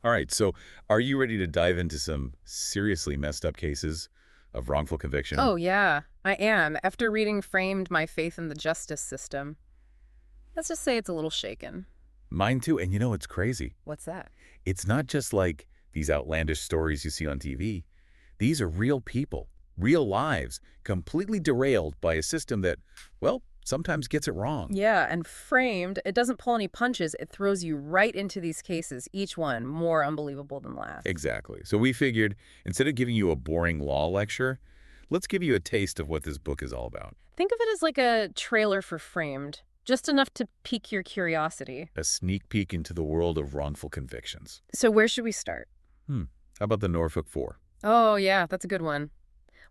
All right, so are you ready to dive into some seriously messed up cases of wrongful conviction? Oh, yeah, I am. After reading Framed My Faith in the Justice System, let's just say it's a little shaken. Mine too, and you know what's crazy? What's that? It's not just like these outlandish stories you see on TV. These are real people, real lives, completely derailed by a system that, well, sometimes gets it wrong. Yeah, and Framed, it doesn't pull any punches. It throws you right into these cases, each one more unbelievable than last. Exactly. So we figured instead of giving you a boring law lecture, let's give you a taste of what this book is all about. Think of it as like a trailer for Framed, just enough to pique your curiosity. A sneak peek into the world of wrongful convictions. So where should we start? Hmm. How about the Norfolk Four? Oh, yeah, that's a good one.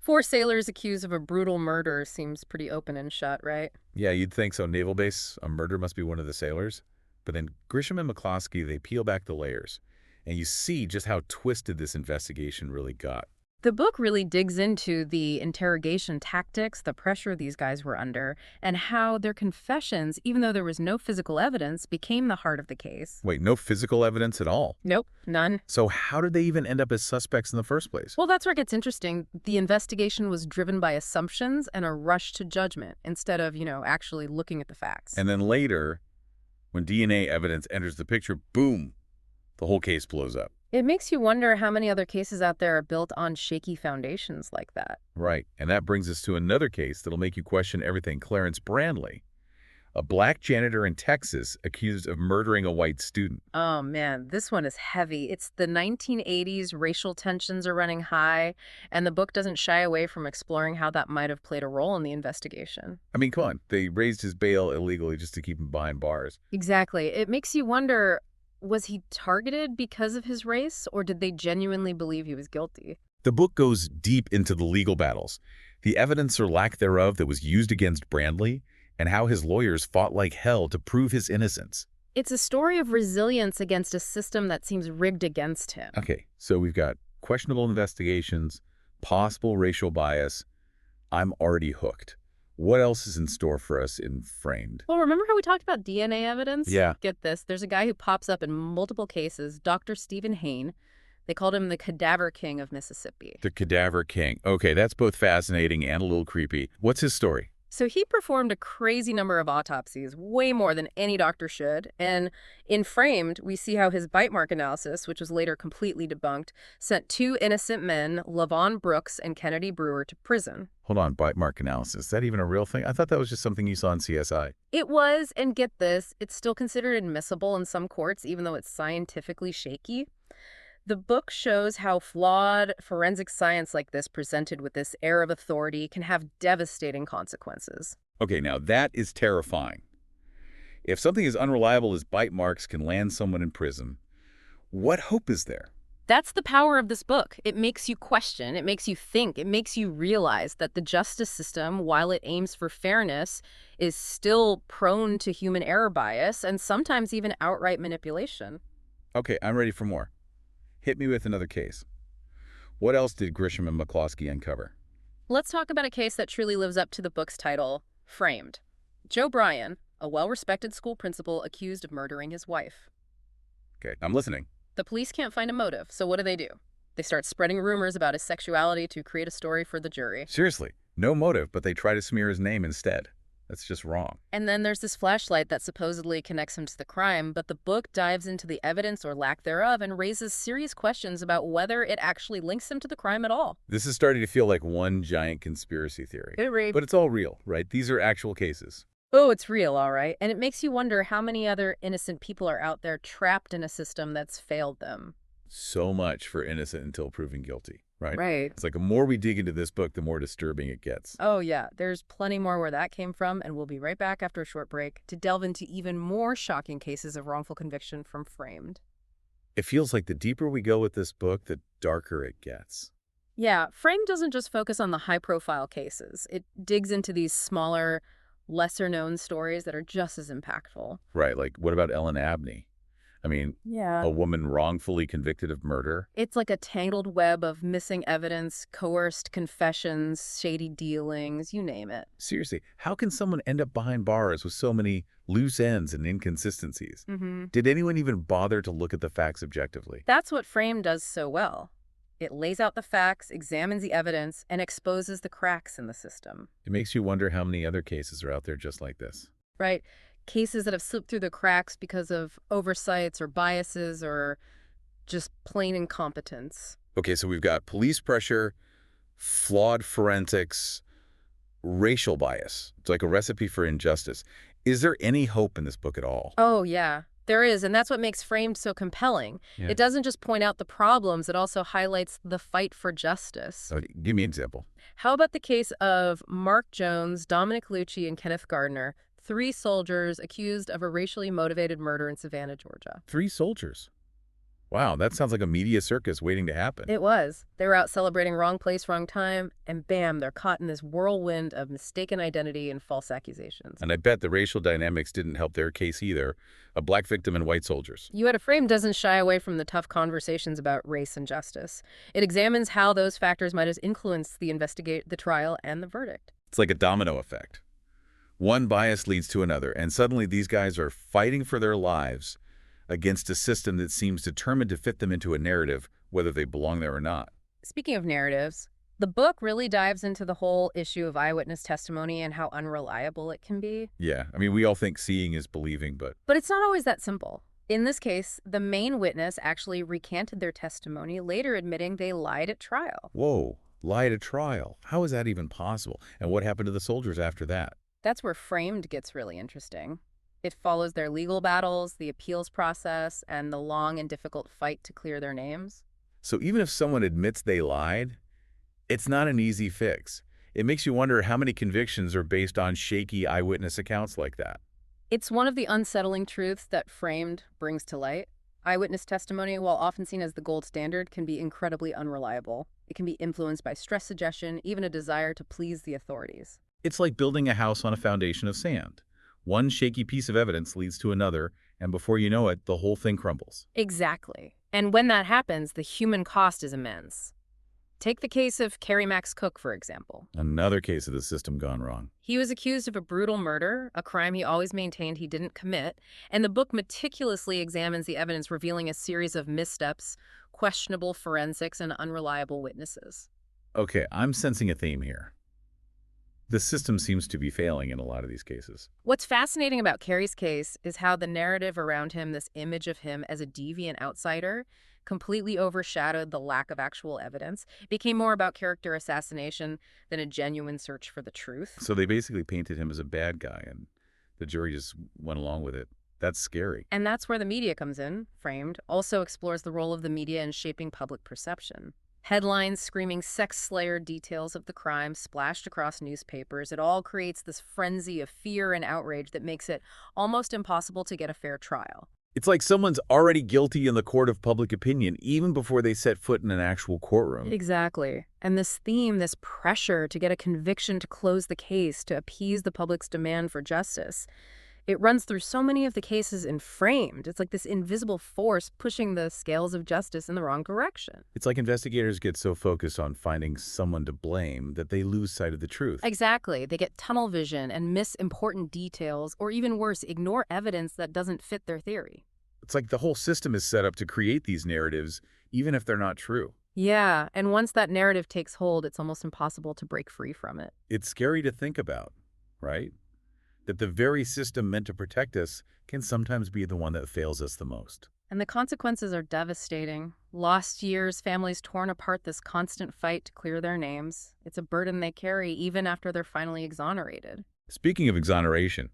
Four sailors accused of a brutal murder seems pretty open and shut, right? Yeah, you'd think so. Naval base, a murder must be one of the sailors. But then Grisham and McCloskey, they peel back the layers. And you see just how twisted this investigation really got. The book really digs into the interrogation tactics, the pressure these guys were under, and how their confessions, even though there was no physical evidence, became the heart of the case. Wait, no physical evidence at all? Nope, none. So how did they even end up as suspects in the first place? Well, that's where it gets interesting. The investigation was driven by assumptions and a rush to judgment instead of, actually looking at the facts. And then later, when DNA evidence enters the picture, boom, the whole case blows up. It makes you wonder how many other cases out there are built on shaky foundations like that. Right, and that brings us to another case that'll make you question everything. Clarence Brandley, a black janitor in Texas accused of murdering a white student. Oh man, this one is heavy. It's the 1980s, racial tensions are running high, and the book doesn't shy away from exploring how that might have played a role in the investigation. I mean, come on, they raised his bail illegally just to keep him behind bars. Exactly. It makes you wonder, was he targeted because of his race, or did they genuinely believe he was guilty? The book goes deep into the legal battles, the evidence or lack thereof that was used against Brandley, and how his lawyers fought like hell to prove his innocence. It's a story of resilience against a system that seems rigged against him. Okay, so we've got questionable investigations, possible racial bias. I'm already hooked. What else is in store for us in Framed? Well, remember how we talked about DNA evidence? Yeah. Get this. There's a guy who pops up in multiple cases, Dr. Stephen Hain. They called him the Cadaver King of Mississippi. The Cadaver King. Okay, that's both fascinating and a little creepy. What's his story? So he performed a crazy number of autopsies, way more than any doctor should. And in Framed, we see how his bite mark analysis, which was later completely debunked, sent two innocent men, Lavon Brooks and Kennedy Brewer, to prison. Hold on, bite mark analysis. Is that even a real thing? I thought that was just something you saw in CSI. It was, and get this, it's still considered admissible in some courts, even though it's scientifically shaky. The book shows how flawed forensic science like this, presented with this air of authority, can have devastating consequences. Okay, now that is terrifying. If something as unreliable as bite marks can land someone in prison, what hope is there? That's the power of this book. It makes you question, it makes you think, it makes you realize that the justice system, while it aims for fairness, is still prone to human error bias and sometimes even outright manipulation. Okay, I'm ready for more. Hit me with another case. What else did Grisham and McCloskey uncover? Let's talk about a case that truly lives up to the book's title, Framed. Joe Bryan, a well-respected school principal accused of murdering his wife. Okay, I'm listening. The police can't find a motive, so what do? They start spreading rumors about his sexuality to create a story for the jury. Seriously, no motive, but they try to smear his name instead. That's just wrong. And then there's this flashlight that supposedly connects him to the crime, but the book dives into the evidence or lack thereof and raises serious questions about whether it actually links him to the crime at all. This is starting to feel like one giant conspiracy theory. Right. But it's all real, right? These are actual cases. Oh, it's real, all right. And it makes you wonder how many other innocent people are out there trapped in a system that's failed them. So much for innocent until proven guilty, right? Right. It's like the more we dig into this book, the more disturbing it gets. Oh, yeah. There's plenty more where that came from, and we'll be right back after a short break to delve into even more shocking cases of wrongful conviction from Framed. It feels like the deeper we go with this book, the darker it gets. Yeah, Framed doesn't just focus on the high-profile cases. It digs into these smaller, lesser-known stories that are just as impactful. Right, like what about Ellen Abney? I mean, Yeah. a woman wrongfully convicted of murder. It's like a tangled web of missing evidence, coerced confessions, shady dealings, you name it. Seriously, how can someone end up behind bars with so many loose ends and inconsistencies? Mm-hmm. Did anyone even bother to look at the facts objectively? That's what Frame does so well. It lays out the facts, examines the evidence, and exposes the cracks in the system. It makes you wonder how many other cases are out there just like this. Right? Cases that have slipped through the cracks because of oversights or biases or just plain incompetence. Okay, so we've got police pressure, flawed forensics, racial bias. It's like a recipe for injustice. Is there any hope in this book at all? Oh, yeah, there is, and that's what makes Framed so compelling. Yeah. It doesn't just point out the problems, it also highlights the fight for justice. So give me an example. How about the case of Mark Jones, Dominic Lucci, and Kenneth Gardner, 3 soldiers accused of a racially motivated murder in Savannah, Georgia? 3 soldiers. Wow, that sounds like a media circus waiting to happen. It was. They were out celebrating wrong place, wrong time, and bam, they're caught in this whirlwind of mistaken identity and false accusations. And I bet the racial dynamics didn't help their case either. A black victim and white soldiers. You at a Frame doesn't shy away from the tough conversations about race and justice. It examines how those factors might have influenced the trial and the verdict. It's like a domino effect. One bias leads to another, and suddenly these guys are fighting for their lives against a system that seems determined to fit them into a narrative, whether they belong there or not. Speaking of narratives, the book really dives into the whole issue of eyewitness testimony and how unreliable it can be. Yeah, I mean, we all think seeing is believing, but But it's not always that simple. In this case, the main witness actually recanted their testimony, later admitting they lied at trial. whoa, lie at a trial. How is that even possible? And what happened to the soldiers after that? That's where Framed gets really interesting. It follows their legal battles, the appeals process, and the long and difficult fight to clear their names. So even if someone admits they lied, it's not an easy fix. It makes you wonder how many convictions are based on shaky eyewitness accounts like that. It's one of the unsettling truths that Framed brings to light. Eyewitness testimony, while often seen as the gold standard, can be incredibly unreliable. It can be influenced by stress suggestion, even a desire to please the authorities. It's like building a house on a foundation of sand. One shaky piece of evidence leads to another, and before you know it, the whole thing crumbles. Exactly. And when that happens, the human cost is immense. Take the case of Kerry Max Cook, for example. Another case of the system gone wrong. He was accused of a brutal murder, a crime he always maintained he didn't commit, and the book meticulously examines the evidence, revealing a series of missteps, questionable forensics, and unreliable witnesses. Okay, I'm sensing a theme here. The system seems to be failing in a lot of these cases. What's fascinating about Kerry's case is how the narrative around him, this image of him as a deviant outsider, completely overshadowed the lack of actual evidence. It became more about character assassination than a genuine search for the truth. So they basically painted him as a bad guy, and the jury just went along with it. That's scary. And that's where the media comes in. Framed also explores the role of the media in shaping public perception. Headlines screaming sex slayer details of the crime splashed across newspapers. It all creates this frenzy of fear and outrage that makes it almost impossible to get a fair trial. It's like someone's already guilty in the court of public opinion, even before they set foot in an actual courtroom. Exactly. And this theme, this pressure to get a conviction to close the case, to appease the public's demand for justice, it runs through so many of the cases in Framed. It's like this invisible force pushing the scales of justice in the wrong direction. It's like investigators get so focused on finding someone to blame that they lose sight of the truth. Exactly. They get tunnel vision and miss important details, or even worse, ignore evidence that doesn't fit their theory. It's like the whole system is set up to create these narratives, even if they're not true. Yeah, and once that narrative takes hold, it's almost impossible to break free from it. It's scary to think about, right? That the very system meant to protect us can sometimes be the one that fails us the most. And the consequences are devastating. Lost years, families torn apart, this constant fight to clear their names. It's a burden they carry even after they're finally exonerated. Speaking of exoneration,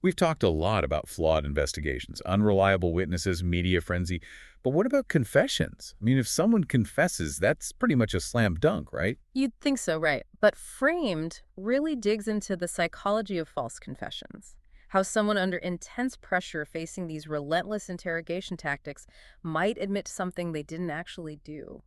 we've talked a lot about flawed investigations, unreliable witnesses, media frenzy, but what about confessions? I mean, if someone confesses, that's pretty much a slam dunk, right? You'd think so, right? But Framed really digs into the psychology of false confessions. How someone under intense pressure facing these relentless interrogation tactics might admit to something they didn't actually do.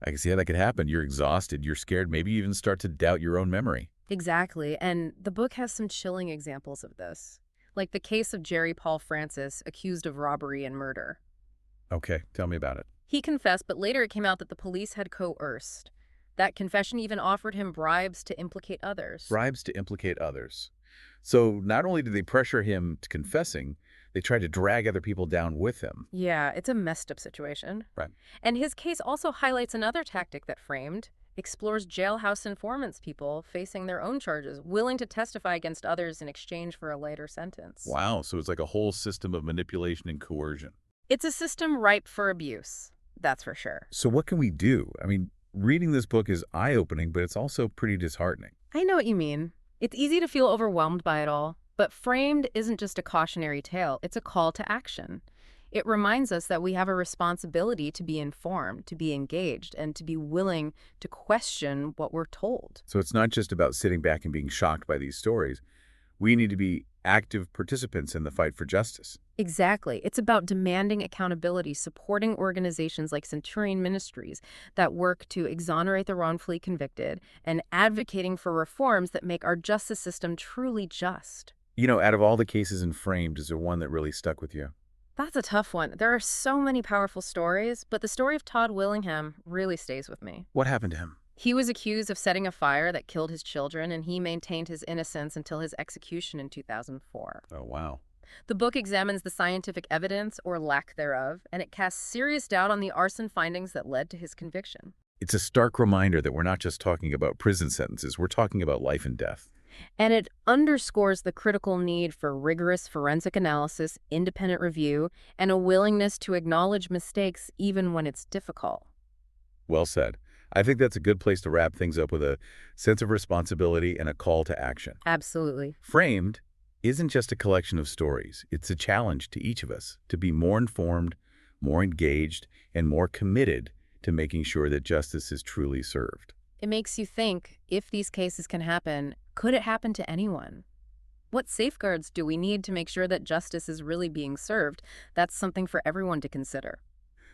I can see how that could happen. You're exhausted, you're scared, maybe you even start to doubt your own memory. Exactly, and the book has some chilling examples of this. Like the case of Jerry Paul Francis, accused of robbery and murder. Okay, tell me about it. He confessed, but later it came out that the police had coerced. That confession even offered him bribes to implicate others. Bribes to implicate others. So not only did they pressure him to confessing, they tried to drag other people down with him. Yeah, it's a messed up situation. Right. And his case also highlights another tactic that Framed explores jailhouse informants, people facing their own charges, willing to testify against others in exchange for a lighter sentence. Wow, so it's like a whole system of manipulation and coercion. It's a system ripe for abuse, that's for sure. So what can we do? I mean, reading this book is eye-opening, but it's also pretty disheartening. I know what you mean. It's easy to feel overwhelmed by it all, but Framed isn't just a cautionary tale, it's a call to action. It reminds us that we have a responsibility to be informed, to be engaged, and to be willing to question what we're told. So it's not just about sitting back and being shocked by these stories. We need to be active participants in the fight for justice. Exactly. It's about demanding accountability, supporting organizations like Centurion Ministries that work to exonerate the wrongfully convicted, and advocating for reforms that make our justice system truly just. You know, out of all the cases in Framed, is there one that really stuck with you? That's a tough one. There are so many powerful stories, but the story of Todd Willingham really stays with me. What happened to him? He was accused of setting a fire that killed his children, and he maintained his innocence until his execution in 2004. Oh, wow. The book examines the scientific evidence, or lack thereof, and it casts serious doubt on the arson findings that led to his conviction. It's a stark reminder that we're not just talking about prison sentences, we're talking about life and death. And it underscores the critical need for rigorous forensic analysis, independent review, and a willingness to acknowledge mistakes even when it's difficult. Well said. I think that's a good place to wrap things up with a sense of responsibility and a call to action. Absolutely. Framed isn't just a collection of stories. It's a challenge to each of us to be more informed, more engaged, and more committed to making sure that justice is truly served. It makes you think, if these cases can happen, could it happen to anyone? What safeguards do we need to make sure that justice is really being served? That's something for everyone to consider.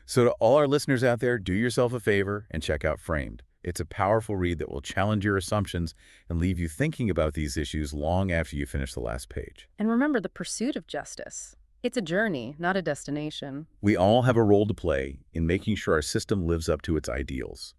So to all our listeners out there, do yourself a favor and check out Framed. It's a powerful read that will challenge your assumptions and leave you thinking about these issues long after you finish the last page. And remember the pursuit of justice. It's a journey, not a destination. We all have a role to play in making sure our system lives up to its ideals.